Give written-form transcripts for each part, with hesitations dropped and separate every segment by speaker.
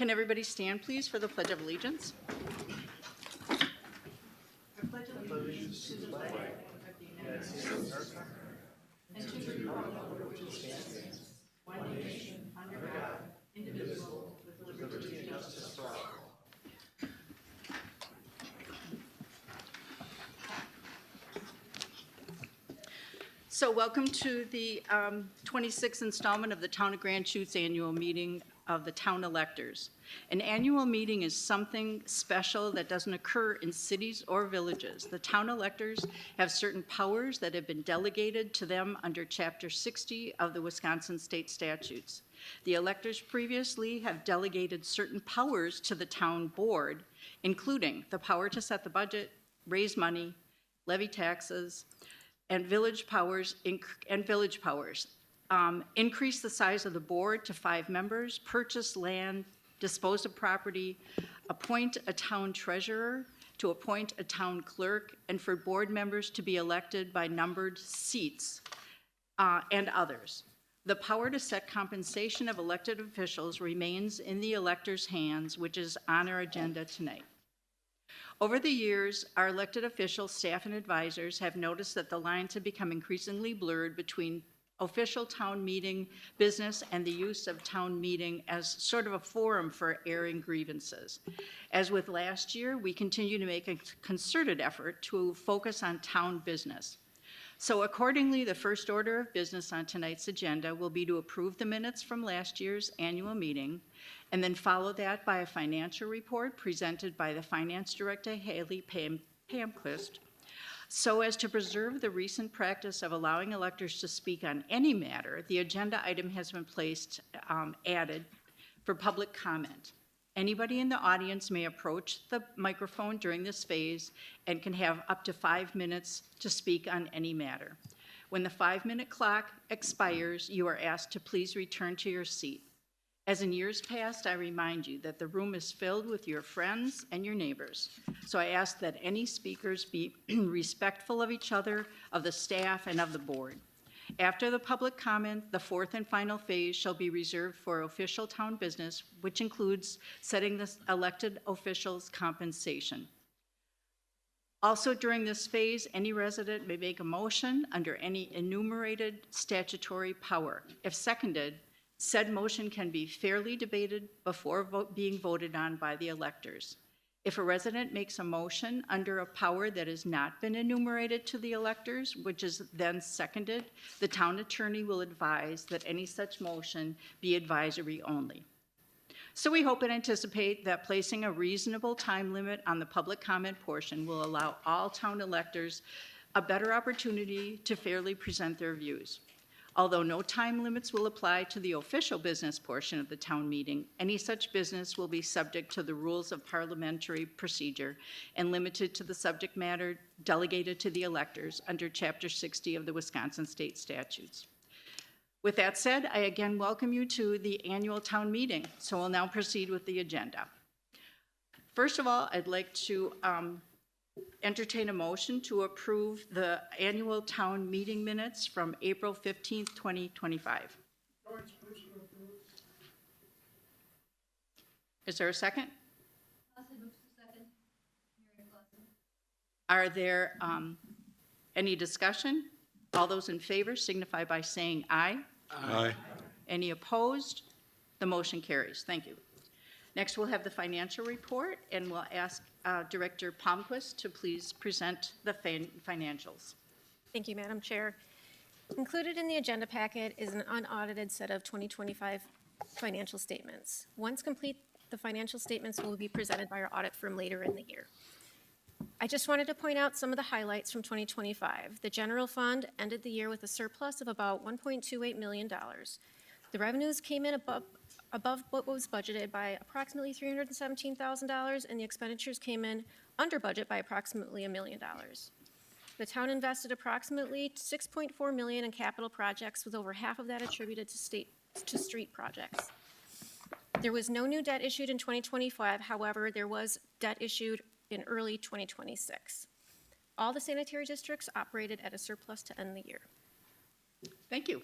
Speaker 1: Can everybody stand, please, for the Pledge of Allegiance? So welcome to the 26th installment of the Town of Grand Chutes Annual Meeting of the Town Electors. An annual meeting is something special that doesn't occur in cities or villages. The town electors have certain powers that have been delegated to them under Chapter 60 of the Wisconsin State Statutes. The electors previously have delegated certain powers to the town board, including the power to set the budget, raise money, levy taxes, and village powers, increase the size of the board to 5 members, purchase land, dispose of property, appoint a town treasurer, to appoint a town clerk, and for board members to be elected by numbered seats, and others. The power to set compensation of elected officials remains in the electors' hands, which is on our agenda tonight. Over the years, our elected officials, staff, and advisors have noticed that the lines have become increasingly blurred between official town meeting business and the use of town meeting as sort of a forum for airing grievances. As with last year, we continue to make a concerted effort to focus on town business. So accordingly, the first order of business on tonight's agenda will be to approve the minutes from last year's annual meeting, and then follow that by a financial report presented by the Finance Director, Haley Pamquist, so as to preserve the recent practice of allowing electors to speak on any matter. The agenda item has been added for public comment. Anybody in the audience may approach the microphone during this phase and can have up to 5 minutes to speak on any matter. When the 5-minute clock expires, you are asked to please return to your seat. As in years past, I remind you that the room is filled with your friends and your neighbors. So I ask that any speakers be respectful of each other, of the staff, and of the board. After the public comment, the 4th and final phase shall be reserved for official town business, which includes setting the elected officials' compensation. Also during this phase, any resident may make a motion under any enumerated statutory power. If seconded, said motion can be fairly debated before being voted on by the electors. If a resident makes a motion under a power that has not been enumerated to the electors, which is then seconded, the town attorney will advise that any such motion be advisory only. So we hope and anticipate that placing a reasonable time limit on the public comment portion will allow all town electors a better opportunity to fairly present their views. Although no time limits will apply to the official business portion of the town meeting, any such business will be subject to the rules of parliamentary procedure and limited to the subject matter delegated to the electors under Chapter 60 of the Wisconsin State Statutes. With that said, I again welcome you to the annual town meeting. So we'll now proceed with the agenda. First of all, I'd like to entertain a motion to approve the annual town meeting minutes from April 15th, 2025. Is there a second? Are there any discussion? All those in favor signify by saying aye.
Speaker 2: Aye.
Speaker 1: Any opposed? The motion carries. Thank you. Next, we'll have the financial report, and we'll ask Director Palmquist to please present the financials.
Speaker 3: Thank you, Madam Chair. Included in the agenda packet is an unaudited set of 2025 financial statements. Once complete, the financial statements will be presented by our audit firm later in the year. I just wanted to point out some of the highlights from 2025. The general fund ended the year with a surplus of about $1.28 million. The revenues came in above what was budgeted by approximately $317,000, and the expenditures came in under budget by approximately $1 million. The town invested approximately $6.4 million in capital projects, with over half of that attributed to street projects. There was no new debt issued in 2025. However, there was debt issued in early 2026. All the sanitary districts operated at a surplus to end the year.
Speaker 1: Thank you.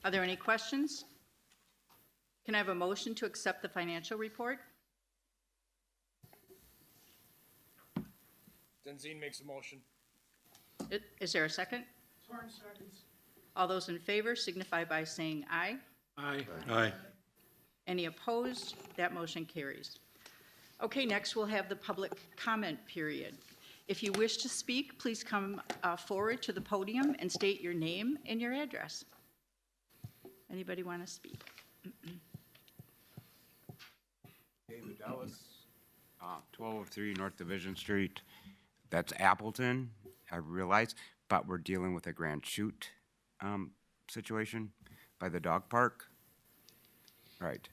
Speaker 1: Are there any questions? Can I have a motion to accept the financial report?
Speaker 2: Denzine makes a motion.
Speaker 1: Is there a second?
Speaker 2: Torrance seconds.
Speaker 1: All those in favor signify by saying aye.
Speaker 2: Aye.
Speaker 4: Aye.
Speaker 1: Any opposed? That motion carries. Okay, next we'll have the public comment period. If you wish to speak, please come forward to the podium and state your name and your address. Anybody want to speak?
Speaker 5: David Ellis, 1203 North Division Street. That's Appleton, I realize, but we're dealing with a Grand Chute situation by the dog park. Right.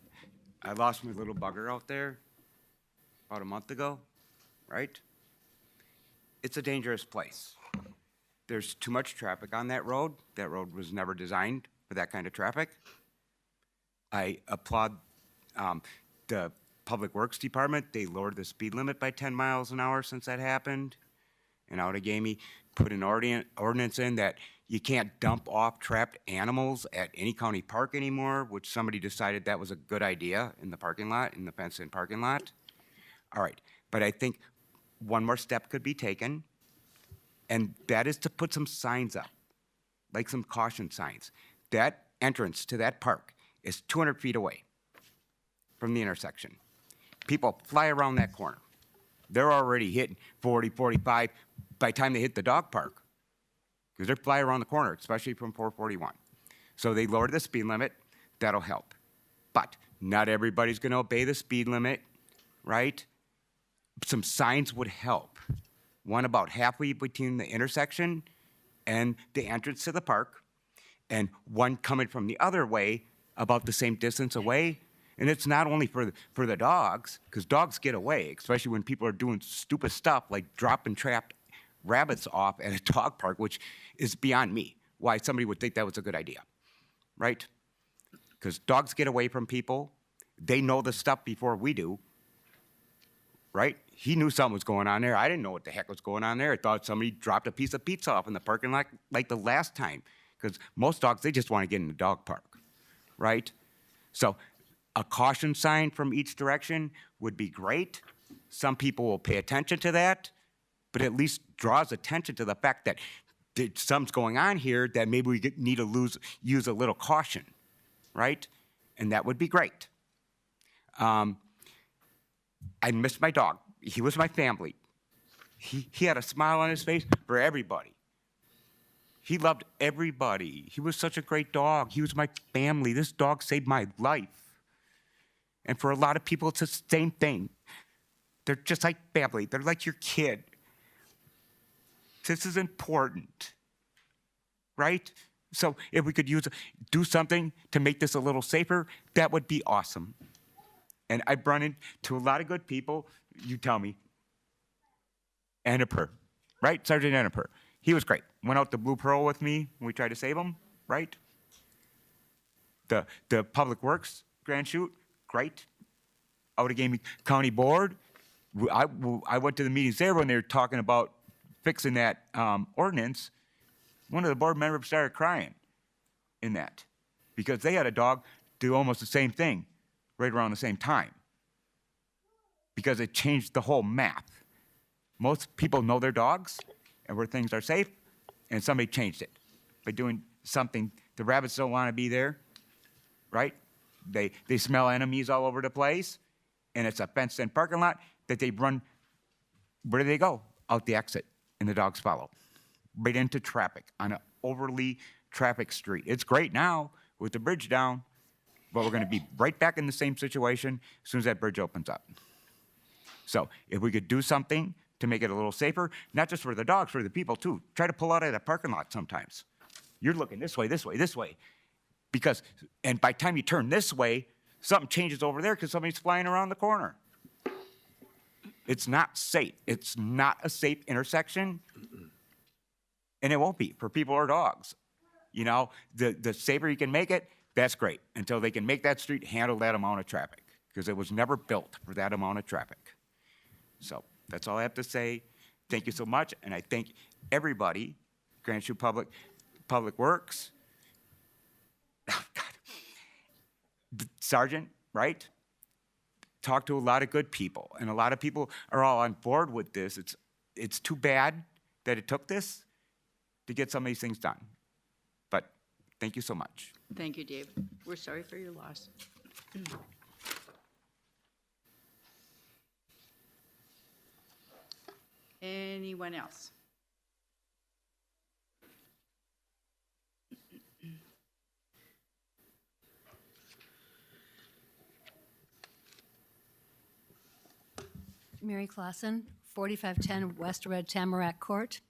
Speaker 5: I lost my little bugger out there about a month ago, right? It's a dangerous place. There's too much traffic on that road. That road was never designed for that kind of traffic. I applaud the Public Works Department. They lowered the speed limit by 10 miles an hour since that happened. And Outagamie put an ordinance in that you can't dump off trapped animals at any county park anymore, which somebody decided that was a good idea in the parking lot, in the fenced-in parking lot. All right, but I think one more step could be taken, and that is to put some signs up, like some caution signs. That entrance to that park is 200 feet away from the intersection. People fly around that corner. They're already hitting 40, 45 by the time they hit the dog park, because they're flying around the corner, especially from 441. So they lowered the speed limit. That'll help. But not everybody's going to obey the speed limit, right? Some signs would help. One about halfway between the intersection and the entrance to the park, and one coming from the other way about the same distance away. And it's not only for the dogs, because dogs get away, especially when people are doing stupid stuff like dropping trapped rabbits off at a dog park, which is beyond me, why somebody would think that was a good idea, right? Because dogs get away from people. They know the stuff before we do, right? He knew something was going on there. I didn't know what the heck was going on there. I thought somebody dropped a piece of pizza off in the parking lot like the last time, because most dogs, they just want to get in the dog park, right? So a caution sign from each direction would be great. Some people will pay attention to that, but at least draws attention to the fact that something's going on here, that maybe we need to use a little caution, right? And that would be great. I missed my dog. He was my family. He had a smile on his face for everybody. He loved everybody. He was such a great dog. He was my family. This dog saved my life. And for a lot of people, it's the same thing. They're just like family. They're like your kid. This is important, right? So if we could do something to make this a little safer, that would be awesome. And I've run into a lot of good people. You tell me. Anniper, right? Sergeant Anniper. He was great. Went out to Blue Pearl with me when we tried to save him, right? The Public Works Grand Chute, great. Outagamie County Board. I went to the meetings there when they were talking about fixing that ordinance. One of the board members started crying in that because they had a dog do almost the same thing right around the same time because it changed the whole map. Most people know their dogs and where things are safe, and somebody changed it by doing something. The rabbits don't want to be there, right? They smell enemies all over the place, and it's a fenced-in parking lot that they run. Where do they go? Out the exit, and the dogs follow right into traffic on an overly traffic street. It's great now with the bridge down, but we're going to be right back in the same situation as soon as that bridge opens up. So if we could do something to make it a little safer, not just for the dogs, for the people too. Try to pull out of that parking lot sometimes. You're looking this way, this way, this way. And by the time you turn this way, something changes over there because somebody's flying around the corner. It's not safe. It's not a safe intersection. And it won't be for people or dogs. You know, the safer you can make it, that's great. Until they can make that street handle that amount of traffic. Because it was never built for that amount of traffic. So that's all I have to say. Thank you so much. And I thank everybody, Grand Chute Public Works. Oh, God. Sergeant, right? Talked to a lot of good people, and a lot of people are all on board with this. It's too bad that it took this to get some of these things done. But thank you so much.
Speaker 1: Thank you, Dave. We're sorry for your loss. Anyone else?
Speaker 4: Mary Clausen, 4510 West Red Tamarack Court,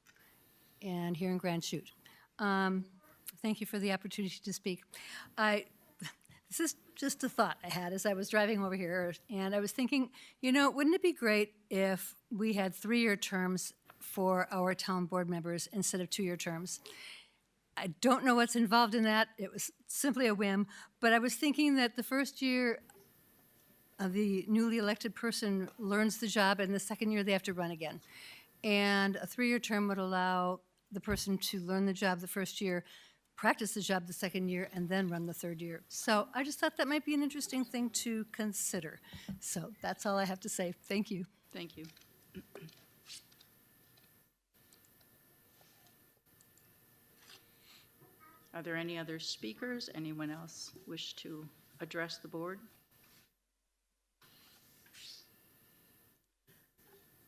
Speaker 4: and here in Grand Chute. Thank you for the opportunity to speak. This is just a thought I had as I was driving over here, and I was thinking, wouldn't it be great if we had 3-year terms for our town board members instead of 2-year terms? I don't know what's involved in that. It was simply a whim, but I was thinking that the first year the newly elected person learns the job, and the second year they have to run again. And a 3-year term would allow the person to learn the job the first year, practice the job the second year, and then run the third year. So I just thought that might be an interesting thing to consider. So that's all I have to say. Thank you.
Speaker 1: Thank you. Are there any other speakers? Anyone else wish to address the board?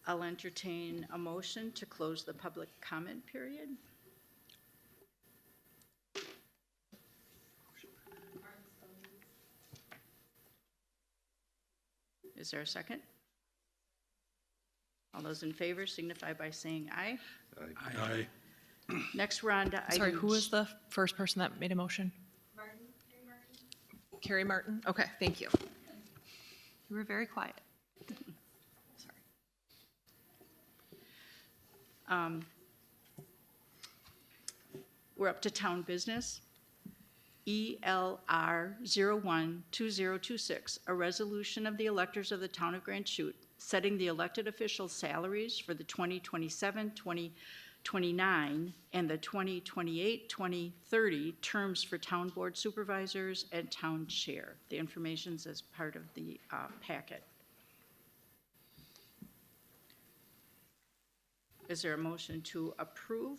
Speaker 1: I'll entertain a motion to close the public comment period. Is there a second? All those in favor signify by saying aye.
Speaker 6: Aye.
Speaker 1: Next, we're on to item...
Speaker 7: Sorry, who was the first person that made a motion? Carrie Martin? Okay, thank you. You were very quiet. Sorry.
Speaker 1: We're up to town business. ELR 012026, a resolution of the electors of the town of Grand Chute setting the elected officials' salaries for the 2027-2029 and the 2028-2030 terms for town board supervisors and town chair. The information's as part of the packet. Is there a motion to approve?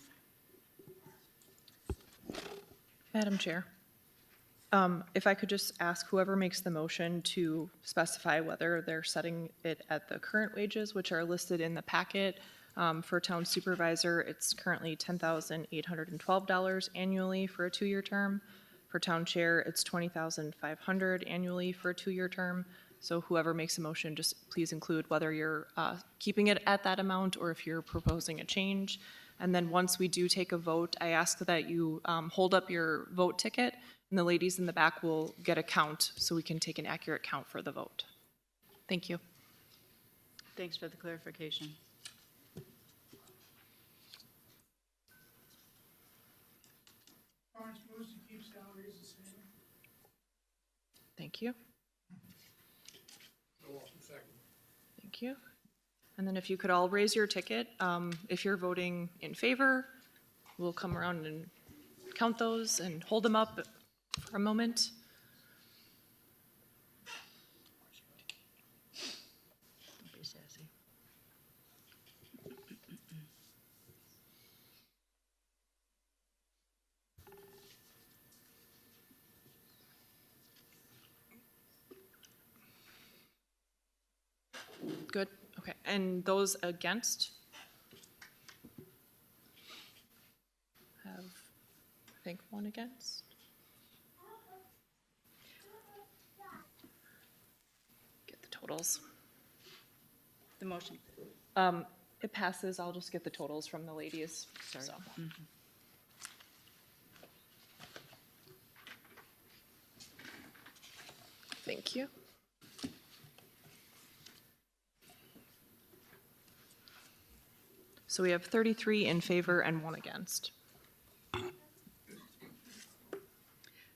Speaker 7: Madam Chair, if I could just ask whoever makes the motion to specify whether they're setting it at the current wages, which are listed in the packet. For town supervisor, it's currently $10,812 annually for a 2-year term. For town chair, it's $20,500 annually for a 2-year term. So whoever makes a motion, just please include whether you're keeping it at that amount or if you're proposing a change. And then once we do take a vote, I ask that you hold up your vote ticket, and the ladies in the back will get a count so we can take an accurate count for the vote. Thank you.
Speaker 1: Thanks for the clarification.
Speaker 2: Orange moves to keep salaries the same.
Speaker 7: Thank you.
Speaker 2: Bill Walton, second.
Speaker 7: Thank you. And then if you could all raise your ticket, if you're voting in favor, we'll come around and count those and hold them up for a moment.
Speaker 1: Don't be sassy.
Speaker 7: Good, okay. And those against? Have, I think, one against. Get the totals.
Speaker 1: The motion.
Speaker 7: It passes, I'll just get the totals from the ladies.
Speaker 1: Sorry.
Speaker 7: So. Thank you. So we have 33 in favor and 1 against.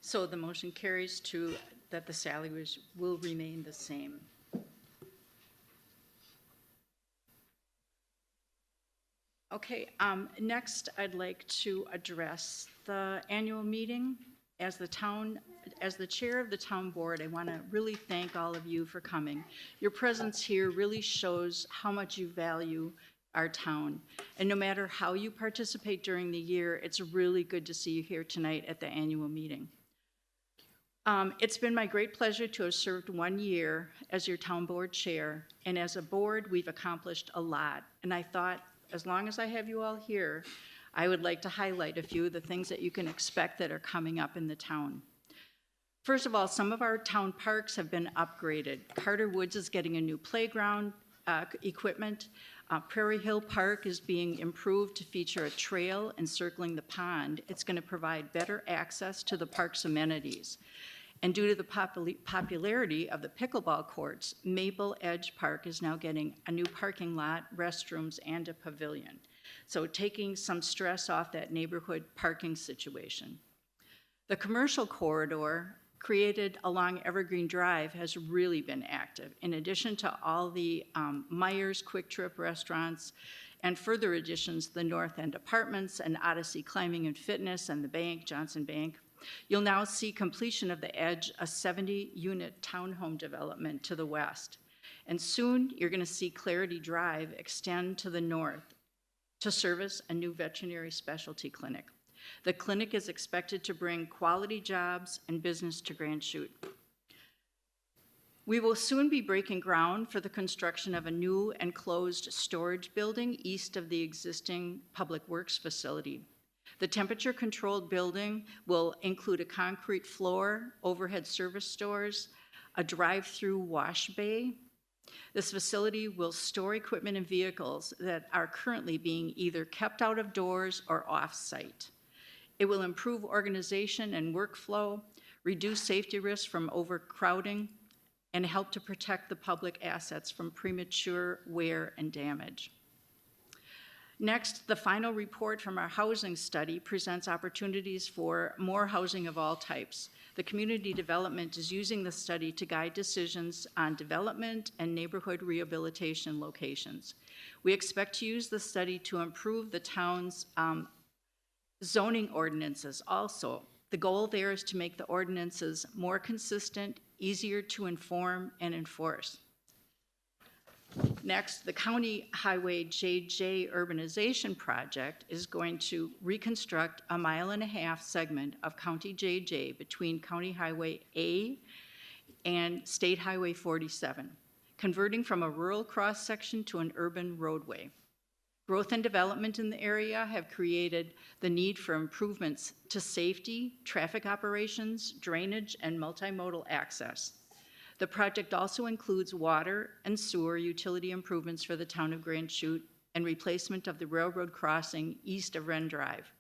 Speaker 1: So the motion carries to that the salaries will remain the same. Okay, next I'd like to address the annual meeting as the chair of the town board, I want to really thank all of you for coming. Your presence here really shows how much you value our town. And no matter how you participate during the year, it's really good to see you here tonight at the annual meeting. It's been my great pleasure to have served 1 year as your town board chair, and as a board, we've accomplished a lot. And I thought, as long as I have you all here, I would like to highlight a few of the things that you can expect that are coming up in the town. First of all, some of our town parks have been upgraded. Carter Woods is getting a new playground equipment. Prairie Hill Park is being improved to feature a trail encircling the pond. It's going to provide better access to the park's amenities. And due to the popularity of the pickleball courts, Maple Edge Park is now getting a new parking lot, restrooms, and a pavilion. So taking some stress off that neighborhood parking situation. The commercial corridor created along Evergreen Drive has really been active. In addition to all the Myers Quick Trip restaurants and further additions, the North End Apartments and Odyssey Climbing and Fitness and the bank, Johnson Bank. You'll now see completion of the Edge, a 70-unit townhome development to the west. And soon you're gonna see Clarity Drive extend to the north to service a new veterinary specialty clinic. The clinic is expected to bring quality jobs and business to Grand Chute. We will soon be breaking ground for the construction of a new enclosed storage building east of the existing Public Works facility. The temperature-controlled building will include a concrete floor, overhead service stores, a drive-through wash bay. This facility will store equipment and vehicles that are currently being either kept out of doors or off-site. It will improve organization and workflow, reduce safety risks from overcrowding, and help to protect the public assets from premature wear and damage. Next, the final report from our housing study presents opportunities for more housing of all types. The community development is using the study to guide decisions on development and neighborhood rehabilitation locations. We expect to use the study to improve the town's zoning ordinances also. The goal there is to make the ordinances more consistent, easier to inform and enforce. Next, the County Highway JJ Urbanization Project is going to reconstruct a 1.5 mile segment of County JJ between County Highway A and State Highway 47, converting from a rural cross-section to an urban roadway. Growth and development in the area have created the need for improvements to safety, traffic operations, drainage, and multimodal access. The project also includes water and sewer utility improvements for the town of Grand Chute and replacement of the railroad crossing east of Wren Drive.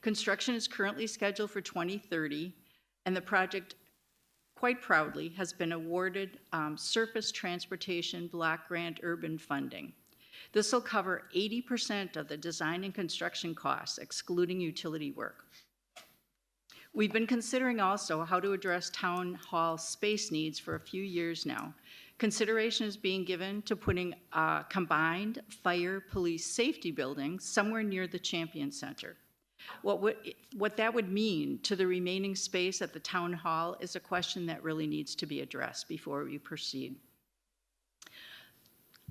Speaker 1: Construction is currently scheduled for 2030, and the project, quite proudly, has been awarded Surface Transportation Block Grant Urban Funding. This will cover 80% of the design and construction costs, excluding utility work. We've been considering also how to address town hall space needs for a few years now. Consideration is being given to putting a combined fire police safety building somewhere near the Champion Center. What that would mean to the remaining space at the town hall is a question that really needs to be addressed before we proceed.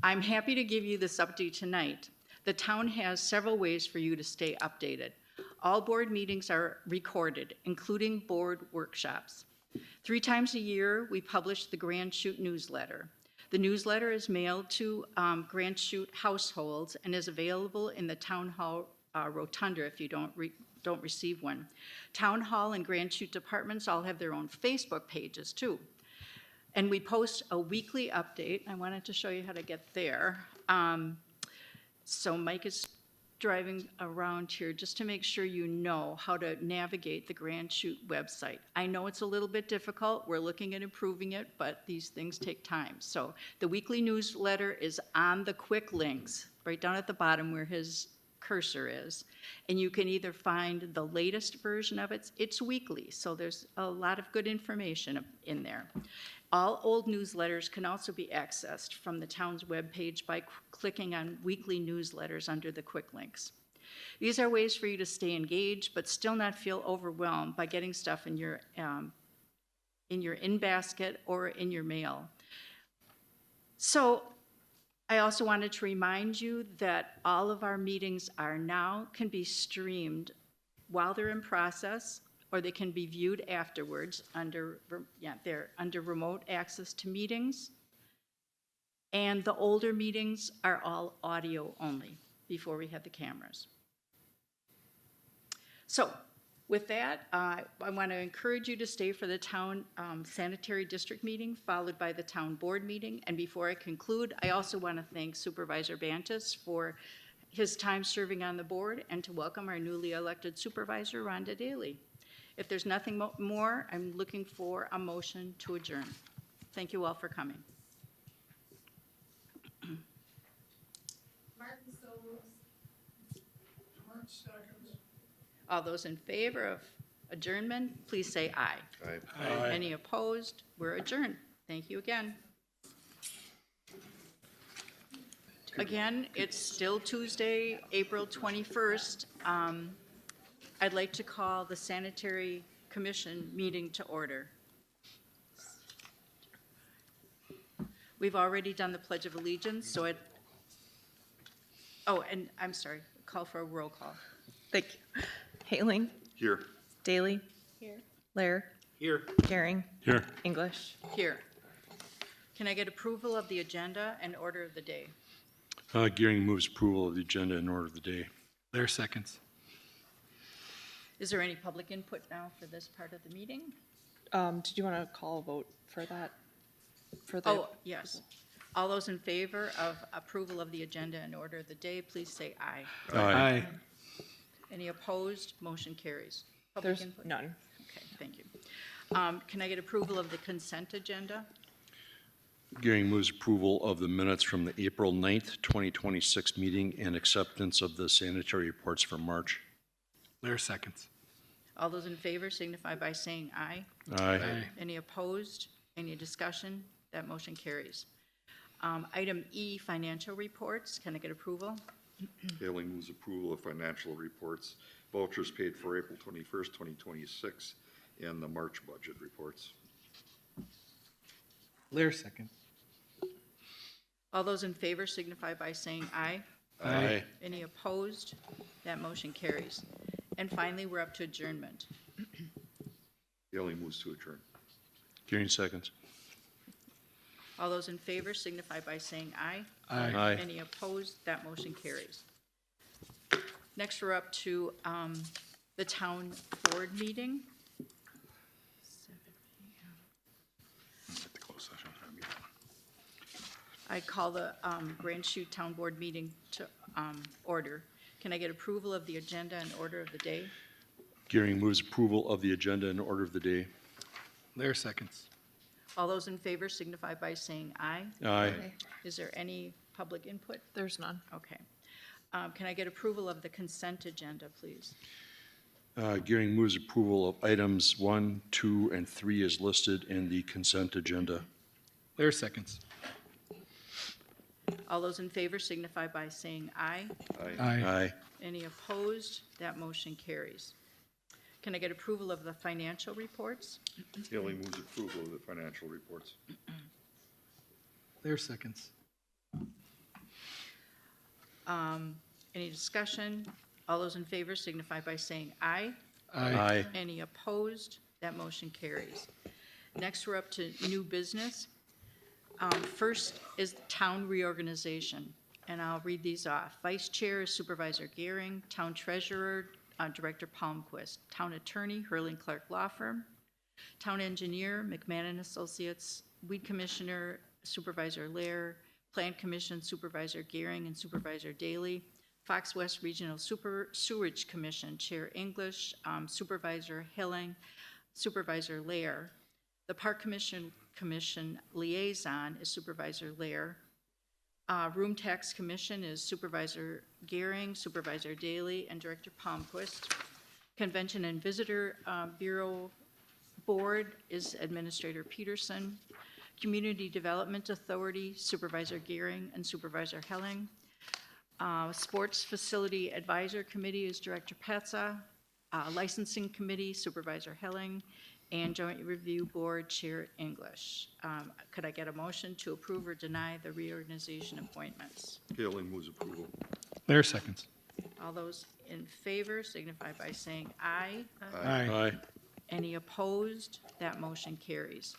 Speaker 1: I'm happy to give you this update tonight. The town has several ways for you to stay updated. All board meetings are recorded, including board workshops. 3 times a year, we publish the Grand Chute newsletter. The newsletter is mailed to Grand Chute households and is available in the town hall rotunda if you don't receive one. Town hall and Grand Chute departments all have their own Facebook pages too. And we post a weekly update. I wanted to show you how to get there. So Mike is driving around here just to make sure you know how to navigate the Grand Chute website. I know it's a little bit difficult. We're looking at improving it, but these things take time. So the weekly newsletter is on the quick links, right down at the bottom where his cursor is. And you can either find the latest version of it. It's weekly, so there's a lot of good information in there. All old newsletters can also be accessed from the town's webpage by clicking on weekly newsletters under the quick links. These are ways for you to stay engaged, but still not feel overwhelmed by getting stuff in your in-basket or in your mail. So I also wanted to remind you that all of our meetings can be streamed while they're in process, or they can be viewed afterwards they're under remote access to meetings. And the older meetings are all audio only before we had the cameras. So with that, I want to encourage you to stay for the town sanitary district meeting, followed by the town board meeting. And before I conclude, I also want to thank Supervisor Bantis for his time serving on the board, and to welcome our newly elected supervisor, Rhonda Daly. If there's nothing more, I'm looking for a motion to adjourn. Thank you all for coming.
Speaker 2: Martin so moves. Martin seconds.
Speaker 1: All those in favor of adjournment, please say aye.
Speaker 6: Aye.
Speaker 1: Any opposed? We're adjourned. Thank you again. Again, it's still Tuesday, April 21st. I'd like to call the Sanitary Commission meeting to order. We've already done the Pledge of Allegiance, so and I'm sorry, call for a roll call.
Speaker 7: Thank you. Haling.
Speaker 6: Here.
Speaker 7: Daly. Here. Lair.
Speaker 6: Here.
Speaker 7: Gehring.
Speaker 6: Here.
Speaker 7: English.
Speaker 1: Here. Can I get approval of the agenda and order of the day?
Speaker 6: Gearing moves approval of the agenda in order of the day. Lair seconds.
Speaker 1: Is there any public input now for this part of the meeting?
Speaker 7: Did you want to call a vote for that?
Speaker 1: Oh, yes. All those in favor of approval of the agenda and order of the day, please say aye.
Speaker 6: Aye.
Speaker 1: Any opposed? Motion carries. Public
Speaker 7: There's
Speaker 1: input?
Speaker 7: none.
Speaker 1: Okay, thank you. Can I get approval of the consent agenda?
Speaker 6: Gearing moves approval of the minutes from the April 9th, 2026 meeting and acceptance of the sanitary reports for March. Lair seconds.
Speaker 1: All those in favor signify by saying aye.
Speaker 6: Aye.
Speaker 1: Any opposed? Any discussion? That motion carries. Item E, financial reports. Can I get approval?
Speaker 8: Haling moves approval of financial reports, vouchers paid for April 21st, 2026, and the March budget reports.
Speaker 9: Lair second.
Speaker 1: All those in favor signify by saying aye.
Speaker 6: Aye.
Speaker 1: Any opposed? That motion carries. And finally, we're up to adjournment.
Speaker 8: Haling moves to adjourn.
Speaker 6: Gearing seconds.
Speaker 1: All those in favor signify by saying aye.
Speaker 6: Aye.
Speaker 1: Any opposed? That motion carries. Next, we're up to the town board meeting.
Speaker 6: At the closed session.
Speaker 1: I call the Grand Chute Town Board meeting to order. Can I get approval of the agenda and order of the day?
Speaker 6: Gearing moves approval of the agenda in order of the day.
Speaker 9: Lair seconds.
Speaker 1: All those in favor signify by saying aye.
Speaker 6: Aye.
Speaker 1: Is there any public input?
Speaker 7: There's none.
Speaker 1: Okay. Can I get approval of the consent agenda, please?
Speaker 6: Gearing moves approval of items 1, 2, and 3 as listed in the consent agenda.
Speaker 9: Lair seconds.
Speaker 1: All those in favor signify by saying aye.
Speaker 9: Aye.
Speaker 6: Aye.
Speaker 1: Any opposed? That motion carries. Can I get approval of the financial reports?
Speaker 8: Haling moves approval of the financial reports.
Speaker 9: Lair seconds.
Speaker 1: Any discussion? All those in favor signify by saying aye.
Speaker 6: Aye.
Speaker 1: Any opposed? That motion carries. Next, we're up to new business. First is town reorganization, and I'll read these off. Vice Chair is Supervisor Gehring, Town Treasurer, Director Palmquist, Town Attorney, Hurling Clark Law Firm, Town Engineer, McMahon Associates, Weed Commissioner, Supervisor Lair, Plan Commission, Supervisor Gehring and Supervisor Daly, Fox West Regional Sewerage Commission, Chair English, Supervisor Hilling, Supervisor Lair. The Park Commission Liaison is Supervisor Lair. Room Tax Commission is Supervisor Gehring, Supervisor Daly, and Director Palmquist. Convention and Visitor Bureau Board is Administrator Peterson. Community Development Authority, Supervisor Gehring and Supervisor Helling. Sports Facility Advisor Committee is Director Petza, Licensing Committee Supervisor Helling, and Joint Review Board Chair English. Could I get a motion to approve or deny the reorganization appointments?
Speaker 8: Paling moves approval.
Speaker 9: Lair seconds.
Speaker 1: All those in favor signify by saying aye.
Speaker 9: Aye.
Speaker 1: Any opposed? That motion carries.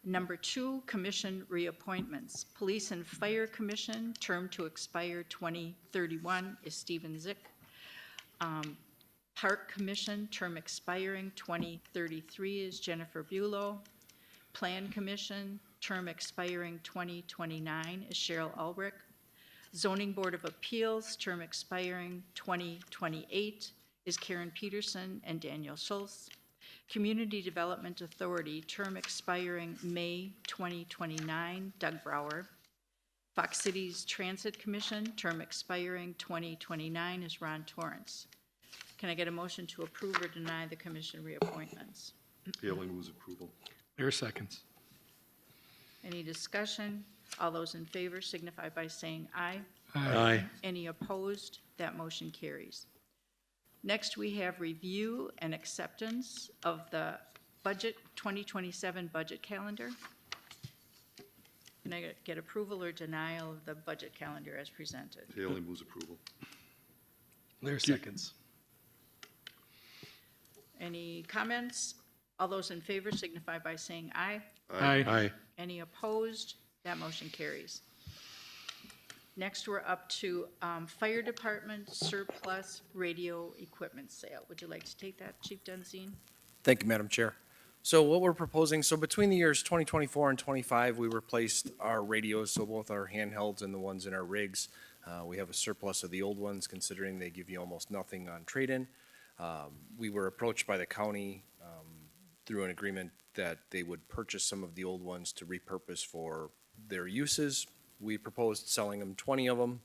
Speaker 1: Number 2, commission reappointments. Police and Fire Commission, term to expire 2031 is Stephen Zick. Park Commission, term expiring 2033 is Jennifer Bulow. Plan Commission, term expiring 2029 is Cheryl Ulrich. Zoning Board of Appeals, term expiring 2028 is Karen Peterson and Daniel Schultz. Community Development Authority, term expiring May 2029, Doug Brower. Fox Cities Transit Commission, term expiring 2029 is Ron Torrance. Can I get a motion to approve or deny the commission reappointments?
Speaker 8: Paling moves approval.
Speaker 9: Lair seconds.
Speaker 1: Any discussion? All those in favor signify by saying aye.
Speaker 6: Aye.
Speaker 1: Any opposed? That motion carries. Next, we have review and acceptance of the budget, 2027 budget calendar. Can I get approval or denial of the budget calendar as presented?
Speaker 8: Paling moves approval.
Speaker 9: Lair seconds.
Speaker 1: Any comments? All those in favor signify by saying aye.
Speaker 9: Aye.
Speaker 1: Any opposed? That motion carries. Next, we're up to Fire Department surplus radio equipment sale. Would you like to take that, Chief Denzine?
Speaker 10: Thank you, Madam Chair. So what we're proposing, so between the years 2024 and 25, we replaced our radios, so both our handhelds and the ones in our rigs. We have a surplus of the old ones, considering they give you almost nothing on trade-in. We were approached by the county through an agreement that they would purchase some of the old ones to repurpose for their uses. We proposed selling them 20 of them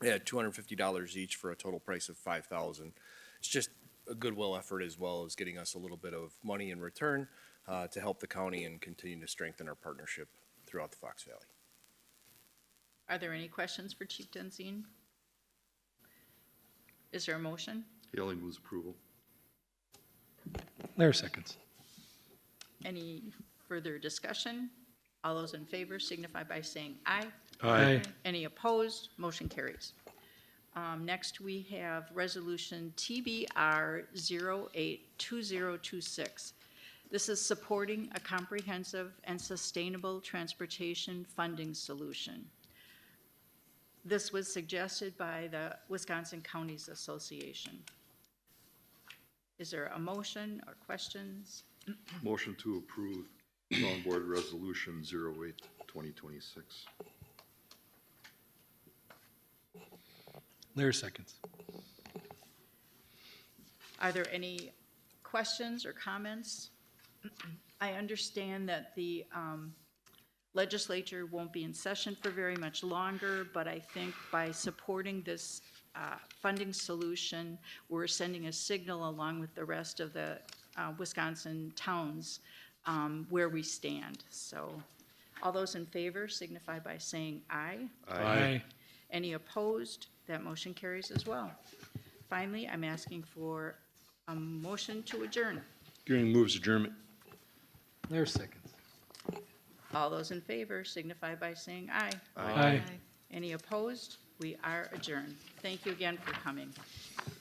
Speaker 10: at $250 each for a total price of $5,000. It's just a goodwill effort as well as getting us a little bit of money in return to help the county and continue to strengthen our partnership throughout the Fox Valley.
Speaker 1: Are there any questions for Chief Denzine? Is there a motion?
Speaker 8: Paling moves approval.
Speaker 9: Lair seconds.
Speaker 1: Any further discussion? All those in favor signify by saying aye.
Speaker 9: Aye.
Speaker 1: Any opposed? Motion carries. Next, we have Resolution TBR 082026. This is supporting a comprehensive and sustainable transportation funding solution. This was suggested by the Wisconsin Counties Association. Is there a motion or questions?
Speaker 8: Motion to approve Town Board Resolution 08-2026.
Speaker 9: Lair seconds.
Speaker 1: Are there any questions or comments? I understand that the legislature won't be in session for very much longer, but I think by supporting this funding solution, we're sending a signal along with the rest of the Wisconsin towns where we stand. So all those in favor signify by saying aye.
Speaker 9: Aye.
Speaker 1: Any opposed? That motion carries as well. Finally, I'm asking for a motion to adjourn.
Speaker 6: Gearing moves adjournment.
Speaker 9: Lair seconds.
Speaker 1: All those in favor signify by saying aye.
Speaker 9: Aye.
Speaker 1: Any opposed? We are adjourned. Thank you again for coming.